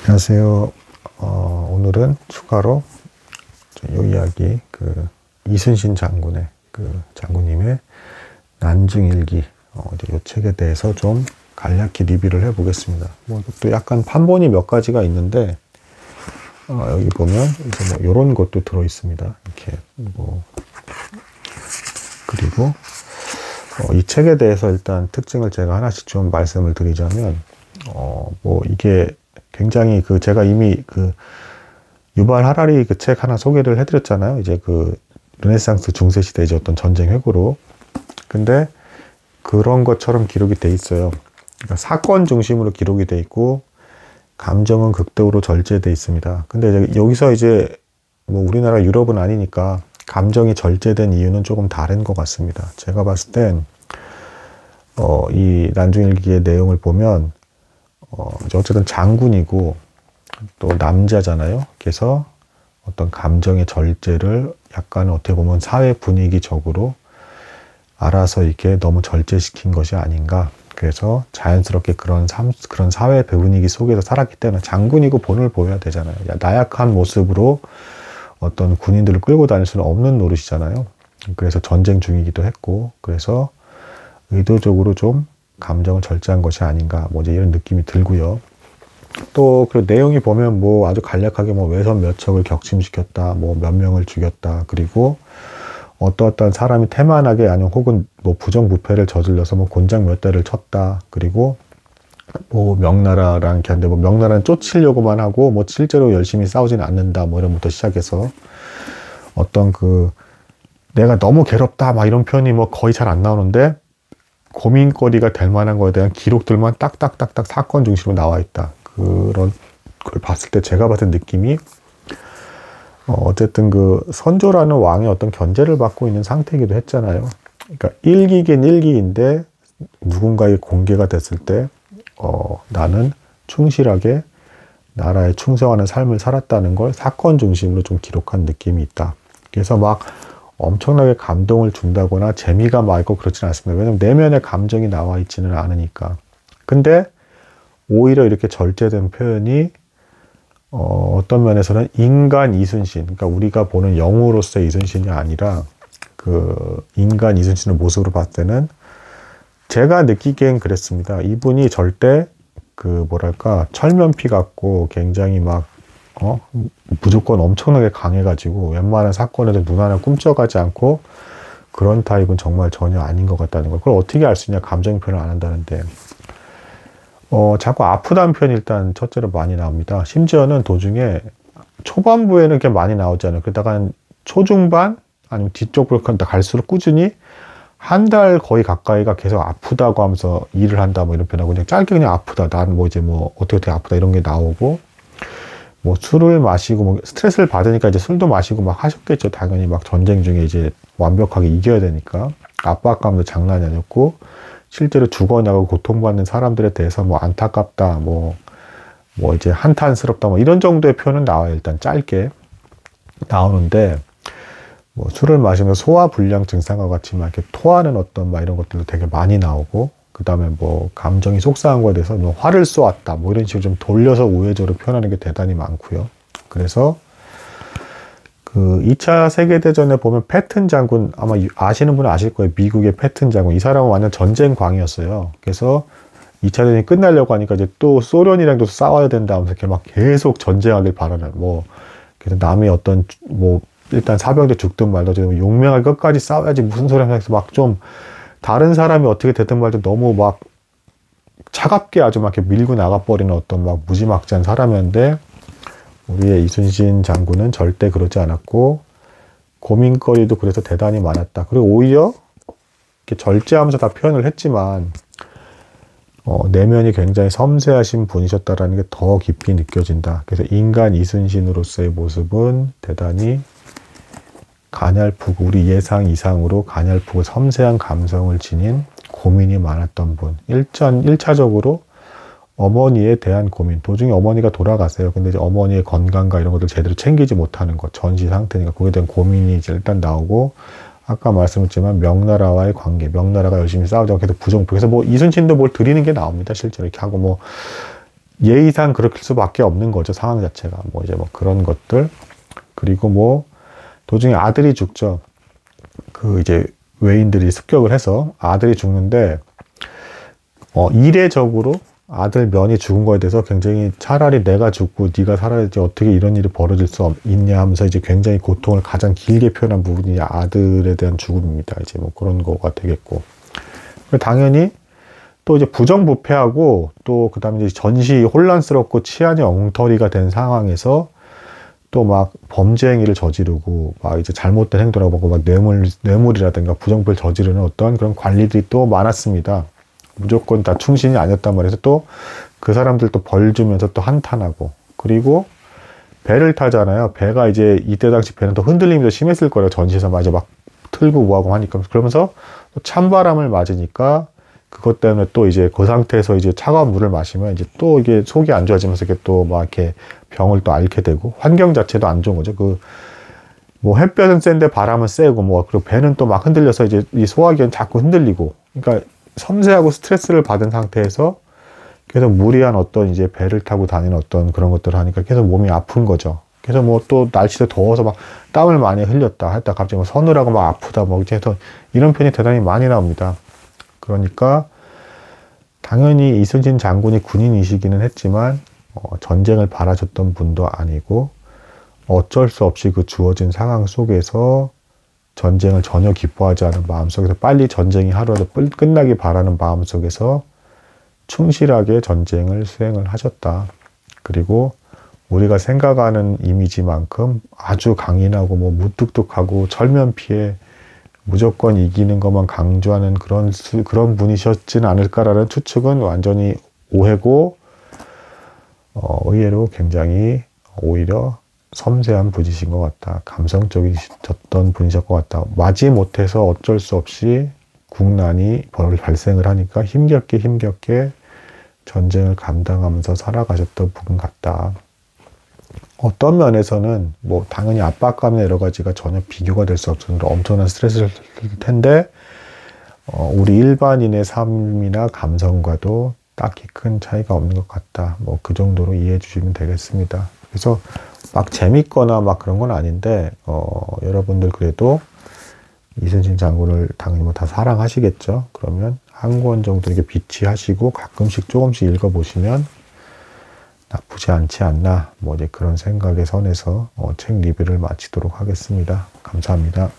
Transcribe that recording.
안녕하세요. 오늘은 추가로 이 이야기 이순신 장군의 장군님의 난중일기 이 책에 대해서 좀 간략히 리뷰를 해보겠습니다. 뭐 또 약간 판본이 몇 가지가 있는데 여기 보면 이제 뭐 이런 것도 들어 있습니다. 이렇게 그리고 이 책에 대해서 일단 특징을 제가 하나씩 좀 말씀을 드리자면 뭐 이게 굉장히 제가 이미 유발 하라리 책 하나 소개를 해드렸잖아요. 이제 르네상스 중세 시대 이제 어떤 전쟁 회고로. 근데 그런 것처럼 기록이 돼 있어요. 그러니까 사건 중심으로 기록이 돼 있고 감정은 극도로 절제돼 있습니다. 근데 이제 여기서 이제 뭐 우리나라 유럽은 아니니까 감정이 절제된 이유는 조금 다른 것 같습니다. 제가 봤을 땐 이 난중일기의 내용을 보면 어쨌든 장군이고 또 남자잖아요. 그래서 어떤 감정의 절제를 약간 어떻게 보면 사회 분위기적으로 알아서 이렇게 너무 절제시킨 것이 아닌가. 그래서 자연스럽게 그런 사회 분위기 속에서 살았기 때문에 장군이고 본을 보여야 되잖아요. 나약한 모습으로 어떤 군인들을 끌고 다닐 수는 없는 노릇이잖아요. 그래서 전쟁 중이기도 했고, 그래서 의도적으로 좀 감정을 절제한 것이 아닌가, 뭐 이제 이런 느낌이 들고요. 또 그 내용이 보면 뭐 아주 간략하게 뭐 외선 몇 척을 격침시켰다, 뭐 몇 명을 죽였다, 그리고 어떠한 사람이 태만하게 아니면 혹은 뭐 부정부패를 저질러서 뭐 곤장 몇 대를 쳤다, 그리고 뭐 명나라랑 걔한테 뭐 명나라는 쫓으려고만 하고 뭐 실제로 열심히 싸우지는 않는다, 뭐 이런 부터 시작해서 어떤 내가 너무 괴롭다 막 이런 표현이 뭐 거의 잘 안 나오는데 고민거리가 될 만한 거에 대한 기록들만 딱딱딱딱 사건 중심으로 나와 있다. 그런 걸 봤을 때 제가 받은 느낌이 어쨌든 선조라는 왕의 어떤 견제를 받고 있는 상태이기도 했잖아요. 그러니까 일기긴 일기인데 누군가의 공개가 됐을 때 나는 충실하게 나라에 충성하는 삶을 살았다는 걸 사건 중심으로 좀 기록한 느낌이 있다. 그래서 막 엄청나게 감동을 준다거나 재미가 막 있고 그렇지는 않습니다. 왜냐면 내면의 감정이 나와 있지는 않으니까. 근데 오히려 이렇게 절제된 표현이 어떤 면에서는 인간 이순신, 그러니까 우리가 보는 영우로서의 이순신이 아니라 인간 이순신의 모습으로 봤을 때는 제가 느끼기엔 그랬습니다. 이분이 절대 뭐랄까 철면피 같고 굉장히 막 무조건 엄청나게 강해가지고 웬만한 사건에도 눈 하나 꿈쩍하지 않고 그런 타입은 정말 전혀 아닌 것 같다는 걸. 그걸 어떻게 알 수 있냐? 감정 표현을 안 한다는데. 자꾸 아프다는 표현이 일단 첫째로 많이 나옵니다. 심지어는 도중에 초반부에는 이렇게 많이 나오잖아요. 그러다가 초중반 아니면 뒤쪽으로 갈수록 꾸준히 한 달 거의 가까이가 계속 아프다고 하면서 일을 한다 뭐 이런 표현하고 그냥 짧게 그냥 아프다. 난 뭐 이제 뭐 어떻게 아프다 이런 게 나오고 뭐 술을 마시고 뭐 스트레스를 받으니까 이제 술도 마시고 막 하셨겠죠. 당연히 막 전쟁 중에 이제 완벽하게 이겨야 되니까 압박감도 장난이 아니었고 실제로 죽어나가고 고통받는 사람들에 대해서 뭐 안타깝다 뭐 이제 한탄스럽다 뭐 이런 정도의 표현은 나와요. 일단 짧게 나오는데 뭐 술을 마시면서 소화불량 증상과 같이 막 이렇게 토하는 어떤 막 이런 것들도 되게 많이 나오고 그 다음에 뭐 감정이 속상한 거에 대해서 뭐 화를 쏘았다 뭐 이런 식으로 좀 돌려서 우회적으로 표현하는 게 대단히 많고요. 그래서 2차 세계대전에 보면 패튼 장군 아마 아시는 분은 아실 거예요. 미국의 패튼 장군. 이 사람은 완전 전쟁광이었어요. 그래서 2차 대전이 끝나려고 하니까 이제 또 소련이랑도 싸워야 된다 하면서 이렇게 막 계속 전쟁하길 바라는 그래서 남의 어떤 일단 사병대 죽든 말든 용맹하게 끝까지 싸워야지 무슨 소리 하면서 막 좀 다른 사람이 어떻게 됐든 말든 너무 막 차갑게 아주 막 이렇게 밀고 나가버리는 어떤 막 무지막지한 사람이었는데 우리의 이순신 장군은 절대 그러지 않았고 고민거리도 그래서 대단히 많았다. 그리고 오히려 이렇게 절제하면서 다 표현을 했지만 내면이 굉장히 섬세하신 분이셨다라는 게 더 깊이 느껴진다. 그래서 인간 이순신으로서의 모습은 대단히 가냘프고 우리 예상 이상으로 가냘프고 섬세한 감성을 지닌 고민이 많았던 분. 1차적으로 어머니에 대한 고민. 도중에 어머니가 돌아가세요. 근데 이제 어머니의 건강과 이런 것들 제대로 챙기지 못하는 것. 전시 상태니까 거기에 대한 고민이 이제 일단 나오고 아까 말씀드렸지만 명나라와의 관계. 명나라가 열심히 싸우자고 계속 부정부. 그래서 뭐 이순신도 뭘 드리는 게 나옵니다. 실제로 이렇게 하고 뭐 예의상 그럴 수밖에 없는 거죠. 상황 자체가. 뭐 이제 뭐 그런 것들. 그리고 뭐 도중에 아들이 죽죠. 그 이제 외인들이 습격을 해서 아들이 죽는데, 이례적으로 아들 면이 죽은 거에 대해서 굉장히 차라리 내가 죽고 네가 살아야지 어떻게 이런 일이 벌어질 수 있냐 하면서 이제 굉장히 고통을 가장 길게 표현한 부분이 아들에 대한 죽음입니다. 이제 뭐 그런 거가 되겠고. 당연히 또 이제 부정부패하고 또 그다음에 이제 전시 혼란스럽고 치안이 엉터리가 된 상황에서 또 막 범죄 행위를 저지르고 막 이제 잘못된 행동을 하고 막 뇌물이라든가 부정부패를 저지르는 어떤 그런 관리들이 또 많았습니다. 무조건 다 충신이 아니었단 말이에요. 또 그 사람들 또 벌 주면서 또 한탄하고. 그리고 배를 타잖아요. 배가 이제 이때 당시 배는 또 흔들림이 더 심했을 거예요. 전시에서 막 이제 막 틀고 뭐하고 하니까. 그러면서 또 찬바람을 맞으니까 그것 때문에 또 이제 그 상태에서 이제 차가운 물을 마시면 이제 또 이게 속이 안 좋아지면서 이렇게 또 막 이렇게 병을 또 앓게 되고, 환경 자체도 안 좋은 거죠. 뭐 햇볕은 센데 바람은 세고, 뭐 그리고 배는 또 막 흔들려서 이제 이 소화기는 자꾸 흔들리고, 그러니까 섬세하고 스트레스를 받은 상태에서 계속 무리한 어떤 이제 배를 타고 다니는 어떤 그런 것들을 하니까 계속 몸이 아픈 거죠. 그래서 뭐 또 날씨도 더워서 막 땀을 많이 흘렸다 했다 갑자기 뭐 서늘하고 막 아프다 뭐 이제 이런 편이 대단히 많이 나옵니다. 그러니까 당연히 이순신 장군이 군인이시기는 했지만 전쟁을 바라셨던 분도 아니고 어쩔 수 없이 그 주어진 상황 속에서 전쟁을 전혀 기뻐하지 않은 마음속에서 빨리 전쟁이 하루라도 끝나기 바라는 마음속에서 충실하게 전쟁을 수행을 하셨다. 그리고 우리가 생각하는 이미지만큼 아주 강인하고 뭐 무뚝뚝하고 철면피해 무조건 이기는 것만 강조하는 그런 분이셨지는 않을까라는 추측은 완전히 오해고, 의외로 굉장히 오히려 섬세한 분이신 것 같다. 감성적이셨던 분이셨던 것 같다. 마지못해서 어쩔 수 없이 국난이 발생을 하니까 힘겹게 전쟁을 감당하면서 살아가셨던 분 같다. 어떤 면에서는 뭐 당연히 압박감이나 여러 가지가 전혀 비교가 될 수 없을 정도로 엄청난 스트레스를 텐데, 우리 일반인의 삶이나 감성과도 딱히 큰 차이가 없는 것 같다. 뭐 그 정도로 이해해 주시면 되겠습니다. 그래서 막 재밌거나 막 그런 건 아닌데, 여러분들 그래도 이순신 장군을 당연히 뭐 다 사랑하시겠죠. 그러면 한 권 정도 이렇게 비치하시고 가끔씩 조금씩 읽어보시면 나쁘지 않지 않나, 뭐 이제 그런 생각의 선에서 책 리뷰를 마치도록 하겠습니다. 감사합니다.